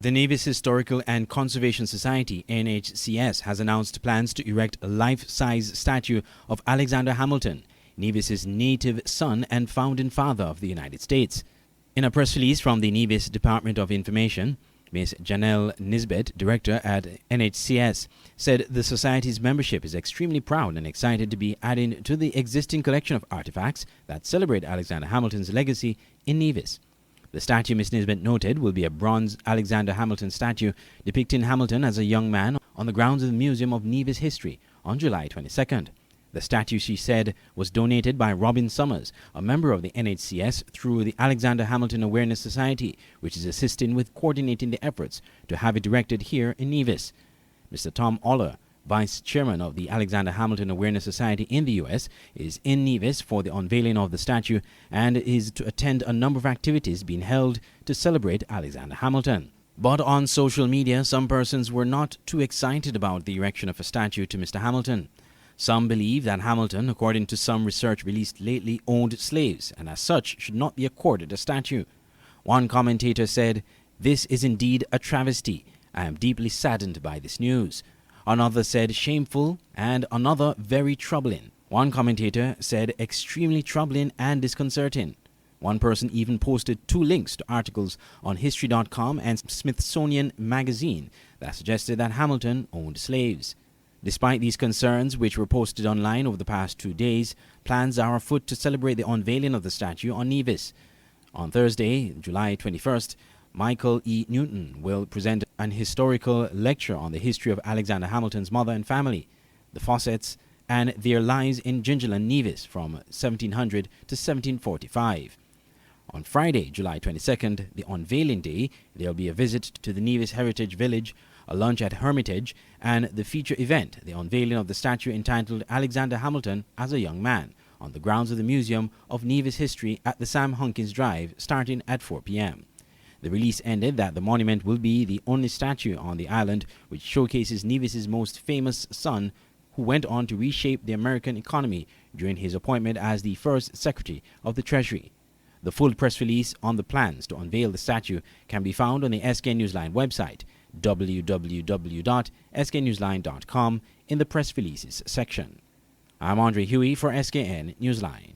The Nevis Historical and Conservation Society (NHCS) has announced plans to erect a life-size statue of Alexander Hamilton, Nevis's native son and founding father of the United States. In a press release from the Nevis Department of Information, Ms. Janelle Nisbet, director at NHCS, said the society's membership is extremely proud and excited to be adding to the existing collection of artifacts that celebrate Alexander Hamilton's legacy in Nevis. The statue, Ms. Nisbet noted, will be a bronze Alexander Hamilton statue depicting Hamilton as a young man on the grounds of the Museum of Nevis History on July 22nd. The statue, she said, was donated by Robin Summers, a member of the NHCS, through the Alexander Hamilton Awareness Society, which is assisting with coordinating the efforts to have it erected here in Nevis. Mr. Tom Oller, Vice Chairman of the Alexander Hamilton Awareness Society in the U.S., is in Nevis for the unveiling of the statue and is to attend a number of activities being held to celebrate Alexander Hamilton. But on social media, some persons were not too excited about the erection of a statue to Mr. Hamilton. Some believe that Hamilton, according to some research released lately, owned slaves and as such should not be accorded a statue. One commentator said, "This is indeed a travesty. I am deeply saddened by this news." Another said shameful, and another very troubling. One commentator said extremely troubling and disconcerting. One person even posted 2 links to articles on History.com and Smithsonian Magazine that suggested that Hamilton owned slaves. Despite these concerns, which were posted online over the past 2 days, plans are afoot to celebrate the unveiling of the statue on Nevis. On Thursday, July 21st, Michael E. Newton will present an historical lecture on the history of Alexander Hamilton's mother and family, the Fawcetts, and their lives in Gingerland, Nevis from 1700 to 1745. On Friday, July 22nd, the unveiling day, there will be a visit to the Nevis Heritage Village, a lunch at Hermitage, and the feature event, the unveiling of the statue entitled Alexander Hamilton as a Young Man, on the grounds of the Museum of Nevis History at the Sam Hunkins Drive, starting at 4 p.m. The release ended that the monument will be the only statue on the island which showcases Nevis's most famous son, who went on to reshape the American economy during his appointment as the first Secretary of the Treasury. The full press release on the plans to unveil the statue can be found on the SK Newsline website, www.sknewsline.com, in the press releases section. I'm Andre Huey for SKN Newsline.